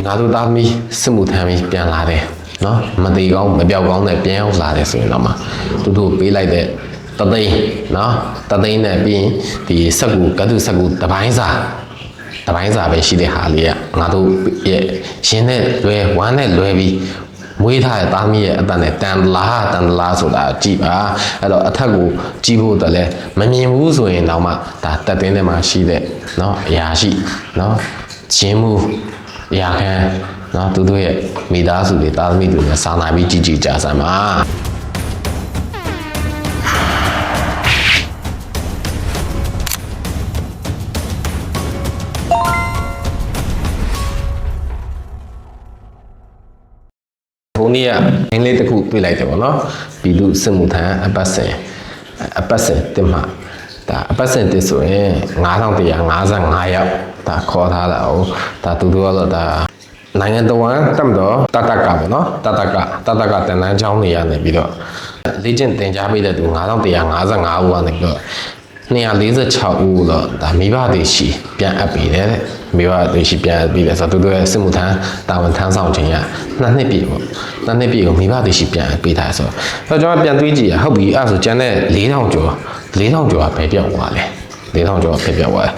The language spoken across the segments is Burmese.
ငါတို့သားသမီးစစ်မှုထမ်းပြီးပြန်လာတယ်နော်မသေးကောင်းမပြောက်ကောင်းနဲ့ပြန်ရောက်လာတယ်ဆိုရင်တော့မှသူတို့ပေးလိုက်တဲ့တသိန်းနော်တသိန်းနဲ့ပြီးရင်ဒီစက်ကူကတုစက်ကူတပိုင်းစာပဲရှိတဲ့ဟာလေးကငါတို့ရဲ့ရှင်နဲ့လွယ်ဝမ်းနဲ့လွယ်ပြီးမွေးထားတဲ့သားသမီးရဲ့အတန်နဲ့တန်လားဆိုတာကြည့်ပါအဲ့တော့အထက်ကိုကြည့်ဖို့တည်းလဲမမြင်ဘူးဆိုရင်တော့မှဒါတက်တင်းထဲမှာရှိတဲ့နော်အရာရှိနော်ချင်းမှုအရာခံနော်သူတို့ရဲ့မိသားစုတွေသားသမီးတွေနဲ့စာနာပြီးကြည်ကြစမ်းပါဘုန်းကြီးကအင်းလေးတစ်ခုတွေ့လိုက်တယ်ပေါ့နော်ပြည်သူစစ်မှုထမ်းအပတ်စဉ်တင်မှာဒါအပတ်စဉ်တင်ဆိုရင်9155ယောက်ဒါခေါ်ထားတာ哦ဒါသူတို့ကတော့ဒါနိုင်ငံတော်ဝန်တက်တော့တတကပေါ့နော်တတကတန်တန်းချောင်းနေရနေပြီးတော့လေ့ကျင့်သင်ကြားပေးတဲ့သူ9155ဦးကနေပြီးတော့246ဦးတော့ဒါမိဘတွေရှိပြန်အပ်ပြီးတယ်မိဘတွေရှိပြန်အပ်ပြီးတယ်ဆိုတော့သူတို့ရဲ့စစ်မှုထမ်းတာဝန်ထမ်းဆောင်ခြင်းက2နှစ်ပြည့်ပေါ့2နှစ်ပြည့်ကိုမိဘတွေရှိပြန်အပ်ပေးထားဆိုတော့ကျွန်တော်ပြန်တွေးကြည့်ရဟုတ်ပြီအဲ့ဆိုကျန်တဲ့4000ကျော်ကဘယ်ပြောက်သွားလဲ4000ကျော်ဖျက်ပြောက်သွားတယ်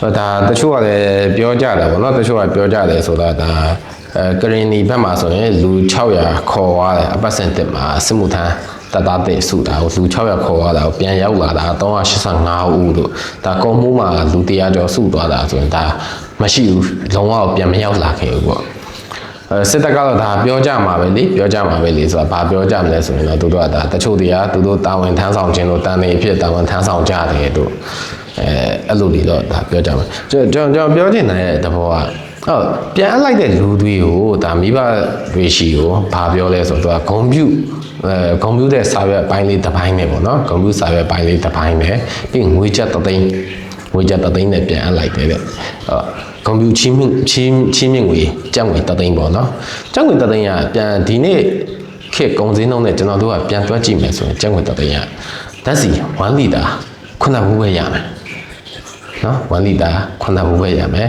ဒါတချို့ကလည်းပြောကြတယ်ပေါ့နော်တချို့ကပြောကြတယ်ဆိုတာဒါကရင်နီဘက်မှာဆိုရင်လူ600ခေါ်သွားတယ်အပတ်စဉ်တက်မှာစစ်မှုထမ်းတသားတဲ့စုတာကိုလူ600ခေါ်သွားတာကိုပြန်ရောက်လာတာ385ဦးတို့ဒါကုန်းမှုမှာလူ100ကျော်စုသွားတာဆိုရင်ဒါမရှိဘူးလုံးဝပြန်မရောက်လာခဲ့ဘူးပေါ့စစ်တပ်ကတော့ဒါပြောကြမှာပဲလေဆိုတာဘာပြောကြမလဲဆိုရင်တော့သူတို့ကဒါတချို့တွေကသူတို့တာဝန်ထမ်းဆောင်ခြင်းတို့တန်နေဖြစ်တာဝန်ထမ်းဆောင်ကြတယ်တို့အဲ့လိုတွေတော့ဒါပြောကြမှာကျွန်တော်ပြောချင်တဲ့သဘောကဟုတ်ပြန်အပ်လိုက်တဲ့လူတွေကိုဒါမိဘတွေရှိကိုဘာပြောလဲဆိုတော့ဂုံပြူတဲ့စာရွက်အပိုင်းလေးတစ်ပိုင်းနဲ့ပေါ့နော်ဂုံပြူစာရွက်အပိုင်းလေးတစ်ပိုင်းနဲ့ပြီးငွေကျပ်3သိန်းနဲ့ပြန်အပ်လိုက်တယ်တဲ့ကွန်ပျူတာချင်းမြင့်ငွေကျပ်ငွေ3သိန်းပေါ့နော်ကျပ်ငွေ3သိန်းကပြန်ဒီနေ့ခေတ်ကုန်စည်နှုန်းနဲ့ကျွန်တော်တို့ကပြန်တွက်ကြည့်မယ်ဆိုရင်ကျပ်ငွေ3သိန်းကဓာတ်ဆီ1လီတာ9ဘူးပဲရမယ်နော်1လီတာ9ဘူးပဲရမယ်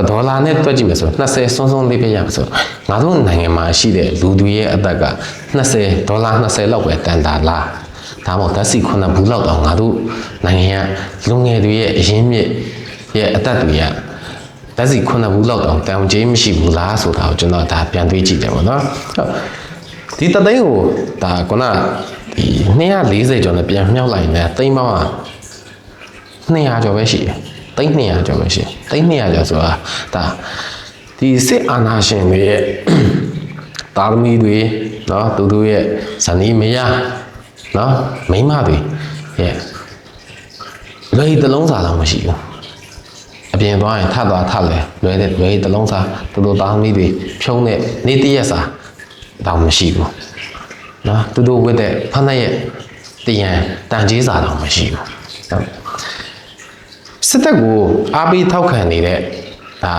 ဒေါ်လာနဲ့တွက်ကြည့်မယ်ဆို20စွန်းလေးပဲရမယ်ဆိုငါတို့နိုင်ငံမှာရှိတဲ့လူတွေရဲ့အသက်ကဒေါ်လာ20လောက်ပဲတန်တာလားဒါမှမဟုတ်ဓာတ်ဆီ9ဘူးလောက်တော့ငါတို့နိုင်ငံကလူငယ်တွေရဲ့အရင်းမြစ်ရဲ့အသက်တွေကဓာတ်ဆီ9ဘူးလောက်တော့တန်ကြေးမရှိဘူးလားဆိုတာကိုကျွန်တော်ဒါပြန်တွေးကြည့်တယ်ပေါ့နော်ဒီတသိန်းကိုဒါခုနဒီ240ကျော်နဲ့ပြန်မြောက်လိုက်ရင်သိန်းပေါင်းက200ကျော်ပဲရှိတယ်သိန်း200ကျော်ပဲရှိသိန်း200ကျော်ဆိုတာဒါဒီစစ်အာဏာရှင်တွေရဲ့တာသမီတွေနော်သူတို့ရဲ့ဇနီးမယားနော်မိန်းမတွေရဲ့လွယ်တလုံးစာတော့မရှိဘူးအပြင်သွားရင်ထလဲလွယ်တလုံးစာသူတို့တာသမီတွေဖြုံးတဲ့နေ့တရက်စာတော့မရှိဘူးနော်သူတို့ဝတ်တဲ့ဖမ်းတဲ့ရဲ့တရံတန်ကြီးစာတော့မရှိဘူးစစ်တပ်ကိုအားပေးထောက်ခံနေတဲ့ဒါ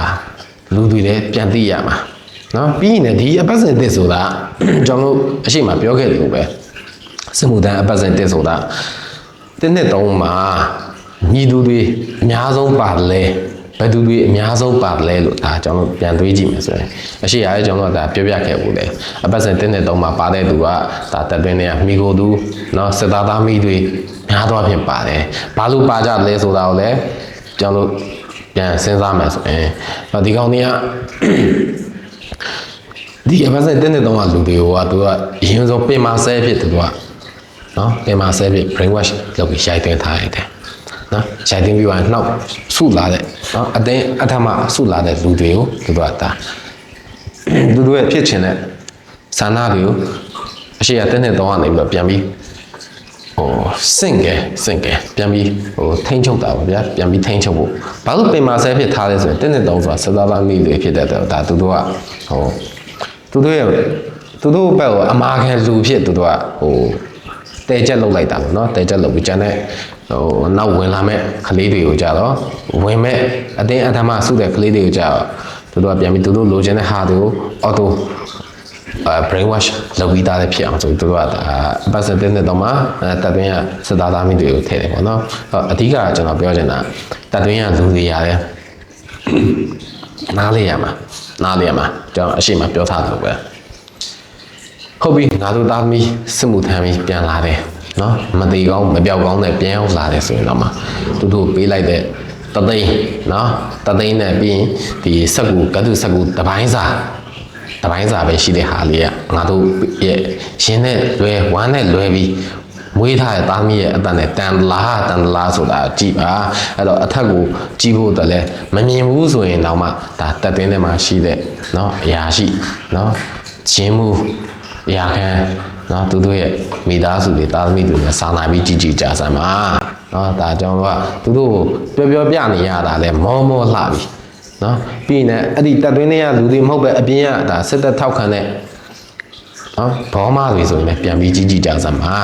လူတွေလည်းပြန်သိရမှာနော်ပြီးရင်ဒီအပတ်စဉ်တစ်ဆိုတာကျွန်တော်တို့အရှိမပြောခဲ့တယ်လို့ပဲစစ်မှုထမ်းအပတ်စဉ်တစ်ဆိုတာတစ်နှစ်သုံးမှာညီသူတွေအများဆုံးပါတယ်ဘယ်သူတွေအများဆုံးပါတယ်လို့ဒါကျွန်တော်ပြန်တွေးကြည့်မယ်ဆိုရင်အရှိရတယ်ကျွန်တော်ဒါပြောပြခဲ့ဘူးလေအပတ်စဉ်တစ်နှစ်သုံးမှာပါတဲ့သူကဒါတက်တွင်းတွေကမိကိုသူနော်စစ်သားသားမိတွေများတော့ဖြစ်ပါတယ်ဘာလို့ပါကြလဲဆိုတာကိုလည်းကျွန်တော်ပြန်စဉ်းစားမယ်ဆိုရင်ဒီကောင်တွေကဒီအပတ်စဉ်တင်းတဲ့တော့လူတွေကသူကအရင်ဆုံးပင်မဆဲဖြစ်သူကနော်ပင်မဆဲဖြစ် brainwash လုပ်ပြီးရိုက်သွင်းထားရတယ်နော်ရိုက်သွင်းပြီးတော့နောက်ဆုလာတဲ့နော်အထမဆုလာတဲ့လူတွေကိုသူကဒါသူတို့ရဲ့ဖြစ်ချင်တဲ့ဆန္ဒတွေကိုအရှိရတင်းတဲ့တော့ကနေပြီးတော့ပြန်ပြီးစင့်ကဲပြန်ပြီးထိန်းချုပ်တာပါဗျာပြန်ပြီးထိန်းချုပ်ဖို့ဘာလို့ပင်မဆဲဖြစ်ထားလဲဆိုရင်တင်းတဲ့တော့ဆိုတာစသားသားမိတွေဖြစ်တဲ့တော့ဒါသူတို့ကသူတို့ဘက်ကိုအမာခံလူဖြစ်သူတို့ကတဲချက်လုပ်လိုက်တာပေါ့နော်တဲချက်လုပ်ပြီးကျန်တဲ့နောက်ဝင်လာမဲ့ကလေးတွေကိုကြတော့ဝင်မဲ့အတင်းအထမဆုတဲ့ကလေးတွေကိုကြတော့သူတို့ကပြန်ပြီးသူတို့လိုချင်တဲ့ဟာတွေကိုအော်တိုbrainwash လုပ်ပြီးသားလည်းဖြစ်အောင်ဆိုသူတို့ကအပတ်စဉ်တင်းတဲ့တော့မှတက်သွင်းရစသားသားမိတွေကိုထည့်တယ်ပေါ့နော်အဓိကကျွန်တော်ပြောချင်တာတက်သွင်းရလူတွေရတယ်နားလေရမှာ နားလည်မှာကျွန်တော်အရှိမပြောထားတယ်လို့ပဲဟုတ်ပြီငါတို့သားသမီးစစ်မှုထမ်းပြီးပြန်လာတယ်နော်မသေးကောင်းမပြောက်ကောင်းနဲ့ပြန်ရောက်လာတယ်ဆိုရင်တော့မှသူတို့ပေးလိုက်တဲ့တသိန်းနော်တသိန်းနဲ့ပြီးရင်ဒီစက်ကူကတုစက်ကူတပိုင်းစာပဲရှိတဲ့ဟာလေးကငါတို့ရဲ့ရင်းနဲ့လွယ်ဝမ်းနဲ့လွယ်ပြီးမွေးထားတဲ့သားသမီးရဲ့အတန်နဲ့တန်လားဆိုတာကြည့်ပါအဲ့တော့အထက်ကိုကြည့်ဖို့တည်းလဲမမြင်ဘူးဆိုရင်တော့မှဒါတက်တင်းထဲမှာရှိတဲ့နော်အရာရှိနော်ဂျင်းမှုအရာခံနော်သူတို့ရဲ့မိသားစုတွေသားသမီးတွေနဲ့စာနာပြီးကြည်ကြဆမ်းပါနော်ဒါကြောင့်တော့သူတို့ကိုပြောပြနေရတာလဲမောလှပြီနော်ပြီးရင်အဲ့ဒီတက်သွင်းတွေကလူတွေမဟုတ်ပဲအပြင်ကဒါစစ်တပ်ထောက်ခံတဲ့နော်ဘောမတွေဆိုရင်လည်းပြန်ပြီးကြည်ကြဆမ်းပါ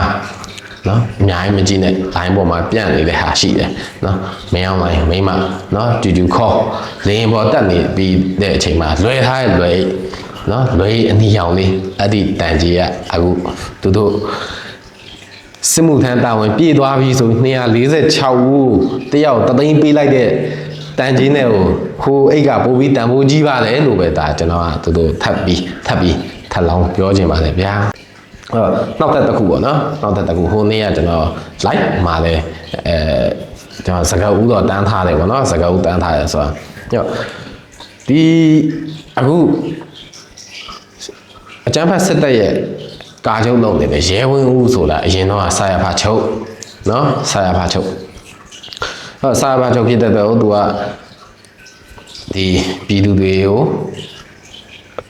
နော်အများကြီးမကြည့်နဲ့ line ပေါ်မှာပြန့်နေတဲ့ဟာရှိတယ်နော်မင်းအောင်လိုက်မိမနော်ကျူခေါ်လင်းပေါ်တက်နေပြီးတဲ့အချိန်မှာလွယ်ထားရဲ့လွယ်နော်လွယ်အနီရောင်လေးအဲ့ဒီတန်ကြီးကအခုသူတို့စစ်မှုထမ်းတာဝန်ပြေးသွားပြီဆို246ဦးတယောက်တသိန်းပေးလိုက်တဲ့တန်ကြီးနဲ့ဟိုအိတ်ကပို့ပြီးတန်ဖိုးကြီးပါတယ်လို့ပဲဒါကျွန်တော်ကသူတို့ထပ်ပြီးထပ်လောင်းပြောချင်ပါတယ်ဗျာနောက်ထပ်တစ်ခုပေါ့နော်နောက်ထပ်တစ်ခုဟိုနေ့ကကျွန်တော် live မှာလဲကျွန်တော်စကားဦးတော့တန်းထားတယ်ပေါ့နော်စကားဦးတန်းထားတယ်ဆိုတော့ဒီအခုအကျန်းဖတ်စစ်တပ်ရဲ့ကာချုပ်လုပ်နေတဲ့ရဲဝင်းဦးဆိုတာအရင်တော့ဆာရဖချုပ်နော်ဆာရဖချုပ်ဆာရဖချုပ်ဖြစ်တဲ့တော့သူကဒီပြည်သူတွေကို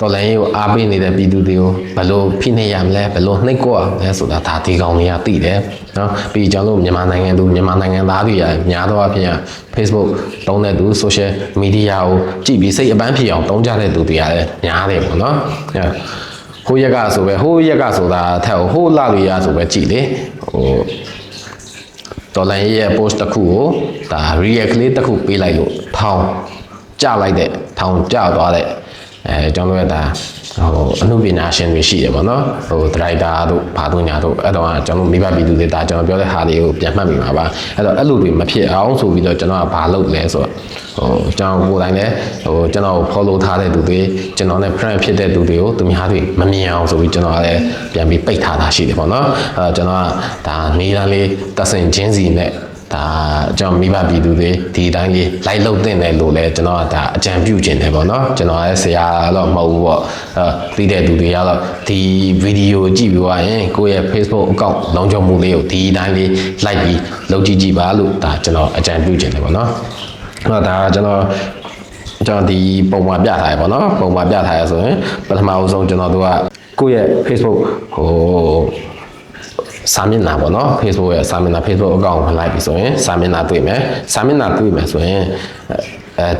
တော်လိုင်းကိုအားပေးနေတဲ့ပြည်သူတွေကိုဘယ်လိုဖိနှိပ်ရမလဲဘယ်လိုနှိပ်ကွက်ရမလဲဆိုတာဒါဒီကောင်တွေကသိတယ်နော်ပြီးကျွန်တော်မြန်မာနိုင်ငံသားတွေကများသောအားဖြင့် Facebook တုံးတဲ့သူ social media ကိုကြည့်ပြီးစိတ်အပန်းဖြစ်အောင်တုံးကြတဲ့သူတွေကလည်းများတယ်ပေါ့နော်ဟိုရက်ကဆိုတာထက်ဟိုလာလို့ရဆိုပဲကြည့်လေဟိုတော်လိုင်းရဲ့ post တစ်ခုကိုဒါ react လေးတစ်ခုပေးလိုက်လို့ထောင်ကျသွားတဲ့ကျွန်တော်တို့ကဒါဟိုအမှုပညာရှင်တွေရှိတယ်ပေါ့နော်ဟိုဒရိုက်တာတို့ဘာတို့ညာတို့အဲ့တော့ကျွန်တော်မိဘပြည်သူတွေဒါကျွန်တော်ပြောတဲ့ဟာလေးကိုပြန်မှတ်မိပါပါအဲ့တော့အဲ့လိုတွေမဖြစ်အောင်ဆိုပြီးတော့ကျွန်တော်ကဘာလုပ်လဲဆိုတော့ဟိုကျွန်တော်ကိုယ်တိုင်လည်းဟိုကျွန်တော် follow ထားတဲ့သူတွေကျွန်တော်နဲ့ friend ဖြစ်တဲ့သူတွေကိုသူများတွေမမြင်အောင်ဆိုပြီးကျွန်တော်ကလည်းပြန်ပြီးပိတ်ထားတာရှိတယ်ပေါ့နော်အဲ့တော့ကျွန်တော်ကဒါနေတန်းလေးတက်ဆင်ချင်းစီနဲ့ဒါကျွန်တော်မိဘပြည်သူတွေဒီတိုင်းလေးလိုက်လုပ်တင်တယ်လို့လည်းကျွန်တော်ကဒါအကြံပြုခြင်းတယ်ပေါ့နော်ကျွန်တော်လည်းဆရာတော့မဟုတ်ဘူးပေါ့သိတဲ့သူတွေကတော့ဒီဗီဒီယိုကြည့်ပြီးသွားရင်ကိုယ့်ရဲ့ Facebook account လုံခြုံမှုလေးကိုဒီတိုင်းလေးလိုက်ပြီးလုပ်ကြည့်ပါလို့ဒါကျွန်တော်အကြံပြုခြင်းတယ်ပေါ့နော်အဲ့ဒါကျွန်တော်ဒီပုံမှာပြထားရပေါ့နော်ပုံမှာပြထားရဆိုရင်ပထမအဆုံးကျွန်တော်တို့ကကိုယ့်ရဲ့ Facebook ဟိုစာမျက်နှာပေါ့နော် Facebook ရဲ့စာမျက်နှာ Facebook account ကိုလိုက်ပြီဆိုရင်စာမျက်နှာတွေ့မယ်ဆိုရင်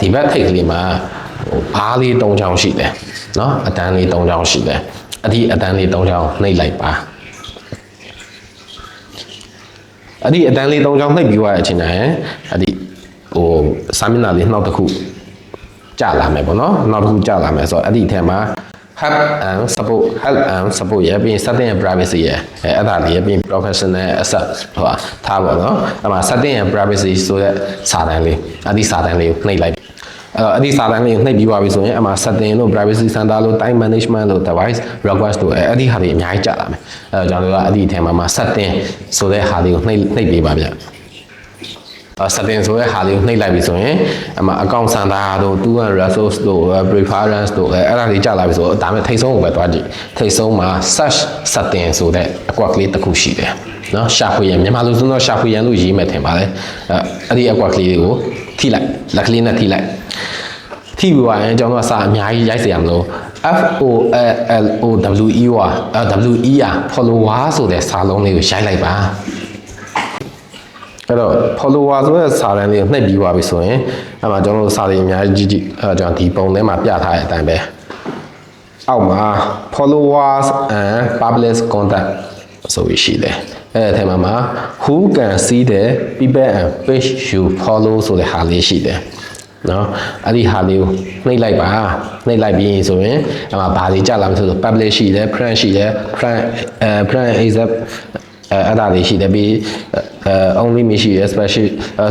ဒီဘက်ထိပ်ကလေးမှာအားလေး၃ချောင်းရှိတယ်နော်အတန်းလေး၃ချောင်းရှိတယ်အဒီအတန်းလေး၃ချောင်းနှိပ်လိုက်ပါအဒီအတန်းလေး၃ချောင်းနှိပ်ပြီးသွားတဲ့အချိန်တိုင်းအဒီဟိုစာမျက်နှာလေးနောက်တစ်ခုကျလာမယ်ပေါ့နော်နောက်တစ်ခုကျလာမယ်ဆိုတော့အဒီအထက်မှာhelp and support ရပြီး setting and privacy ရအဲ့ဒါလေးရပြီး professional access ဟိုထားပါတော့အဲ့မှာ setting and privacy ဆိုတဲ့စာတန်းလေးအဲ့ဒီစာတန်းလေးကိုနှိပ်လိုက်အဲ့ဒီစာတန်းလေးကိုနှိပ်ပြီးပါပြီဆိုရင်အဲ့မှာ setting လို့ privacy center လို့ time management လို့ device request လို့အဲ့ဒီဟာတွေအများကြီးကြာလာမယ်အဲ့တော့ကျွန်တော်တို့ကအဲ့ဒီအထက်မှာ setting ဆိုတဲ့ဟာလေးကိုနှိပ်ပေးပါဗျsetting ဆိုတဲ့ဟာလေးကိုနှိပ်လိုက်ပြီဆိုရင်အမ account center တို့ tool and resource တို့ preference တို့အဲ့ဒါတွေကြာလာပြီဆိုတော့ဒါမှထိတ်ဆုံးကိုပဲတွားကြည့်ထိတ်ဆုံးမှာ search setting ဆိုတဲ့အကွက်ကလေးတစ်ခုရှိတယ်နော်ရှာဖွေရန်မြန်မာလူစုတော့ရှာဖွေရန်လို့ရေးမယ်ထင်ပါလေအဲ့ဒီအကွက်ကလေးတွေကိုထိလိုက်လက်ကလေးနဲ့ထိလိုက်ထိပြီးသွားရင်ကျွန်တော်ကစာအများကြီးရိုက်เสียရမလို့ follower ဆိုတဲ့စာလုံးလေးကိုရိုက်လိုက်ပါအဲ့တော့ follower ဆိုတဲ့စာတန်းလေးကိုနှိပ်ပြီးသွားပြီဆိုရင်အဲ့မှာကျွန်တော်တို့စာတွေအများကြီးကြည့်အဲ့တော့ကျွန်တော်ဒီပုံထဲမှာပြထားတဲ့အတိုင်းပဲအောက်မှာ followers and public contact ဆိုပြီးရှိတယ်အဲ့ဒီအထက်မှာ who can see the people and page you follow ဆိုတဲ့ဟာလေးရှိတယ်နော်အဲ့ဒီဟာလေးကိုနှိပ်လိုက်ပါနှိပ်လိုက်ပြီးဆိုရင်အဲ့မှာဘာတွေကြာလာမလဲဆိုတော့ public ရှိတယ် friend ရှိတယ် friend accept အဲ့ဒါလေးရှိတယ်ပြီး only me ရှိရယ်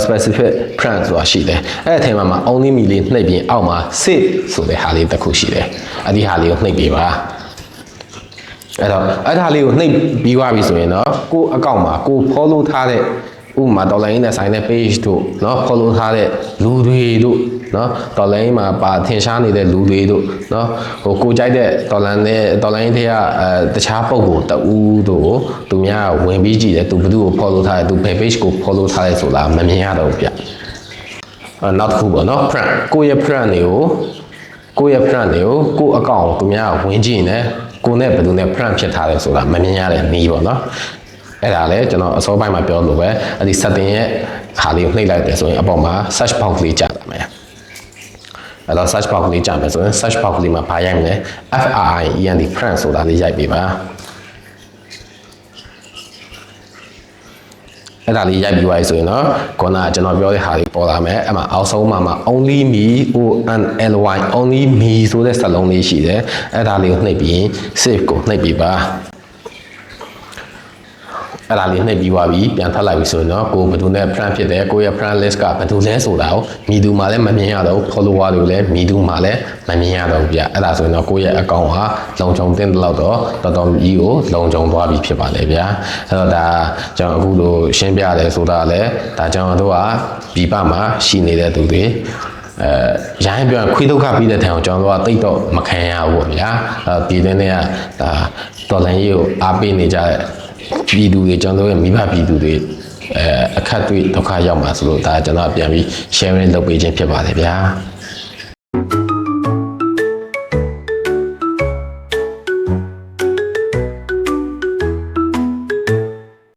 specific print ဆိုတာရှိတယ်အဲ့အထက်မှာ only me လေးနှိပ်ပြီးအောက်မှာ save ဆိုတဲ့ဟာလေးတစ်ခုရှိတယ်အဲ့ဒီဟာလေးကိုနှိပ်ပေးပါအဲ့တော့အဲ့ဒါလေးကိုနှိပ်ပြီးသွားပြီဆိုရင်တော့ကိုအကောင့်မှာကို follow ထားတဲ့ဥပမာ dollar နဲ့ဆိုင်တဲ့ page တို့เนาะ follow ထားတဲ့လူတွေတို့เนาะ dollar မှာပါထင်ရှားနေတဲ့လူတွေတို့เนาะဟိုကိုကြိုက်တဲ့ dollar နဲ့ dollar ထဲကတခြားပုံကိုတဦးတို့သူများဝင်ပြီးကြည့်တယ်သူဘယ်သူကို follow ထားတယ်သူဘယ် page ကို follow ထားတယ်ဆိုတာမမြင်ရတော့ဘူးဗျနောက်တစ်ခုပေါ့เนาะ print ကိုယ့်ရဲ့ print တွေကိုကိုယ့် account ကိုသူများဝင်ကြည့်နေကိုနဲ့ဘယ်သူနဲ့ print ဖြစ်ထားတယ်ဆိုတာမမြင်ရတဲ့နည်းပေါ့เนาะအဲ့ဒါလည်းကျွန်တော်အစောပိုင်းမှာပြောလို့ပဲအဲ့ဒီ setting ရဲ့ဟာလေးကိုနှိပ်လိုက်တယ်ဆိုရင်အပေါ်မှာ search box လေးကြာလာမယ်အဲ့တော့ search box လေးကြာမယ်ဆိုရင် search box လေးမှာဘာရိုက်မလဲ FRIEND print ဆိုတာလေးရိုက်ပေးပါအဲ့ဒါလေးရိုက်ပြီးသွားပြီဆိုရင်တော့ခုနကကျွန်တော်ပြောတဲ့ဟာလေးပေါ်လာမယ်အဲ့မှာအောက်ဆုံးမှာ only me ONLY only me ဆိုတဲ့စာလုံးလေးရှိတယ်အဲ့ဒါလေးကိုနှိပ်ပြီး save ကိုနှိပ်ပြီးပါအဲ့ဒါလေးနှိပ်ပြီးသွားပြီပြန်ထပ်လိုက်ပြီဆိုရင်တော့ကိုဘယ်သူနဲ့ friend ဖြစ်တယ်ကိုရဲ့ friend list ကဘယ်သူလဲဆိုတာကိုမိသူမှလည်းမမြင်ရတော့ follower တွေလည်းမိသူမှလည်းမမြင်ရတော့ဘူးဗျအဲ့ဒါဆိုရင်တော့ကိုရဲ့ account ဟာလုံခြုံတဲ့လောက်တော့တော်တော်ကြီးကိုလုံခြုံသွားပြီဖြစ်ပါလေဗျာအဲ့တော့ဒါကျွန်တော်အခုလိုရှင်းပြတယ်ဆိုတာလည်းဒါကျွန်တော်တို့ကပြည်ပမှာရှိနေတဲ့သူတွေရိုင်းပြန်ခွေးဒုက္ခပြီးတဲ့ထံကိုကျွန်တော်တို့ကတိတ်တော့မခံရဘူးပေါ့ဗျာပြည်တွင်းတွေကဒါတော်လိုင်းကြီးကိုအားပေးနေကြတဲ့ပြည်သူတွေကျွန်တော်တို့ရဲ့မိဘပြည်သူတွေအခက်တွေ့ဒုက္ခရောက်မှာဆိုလို့ဒါကျွန်တော်ပြန်ပြီး sharing လုပ်ပေးခြင်းဖြစ်ပါတယ်ဗျာ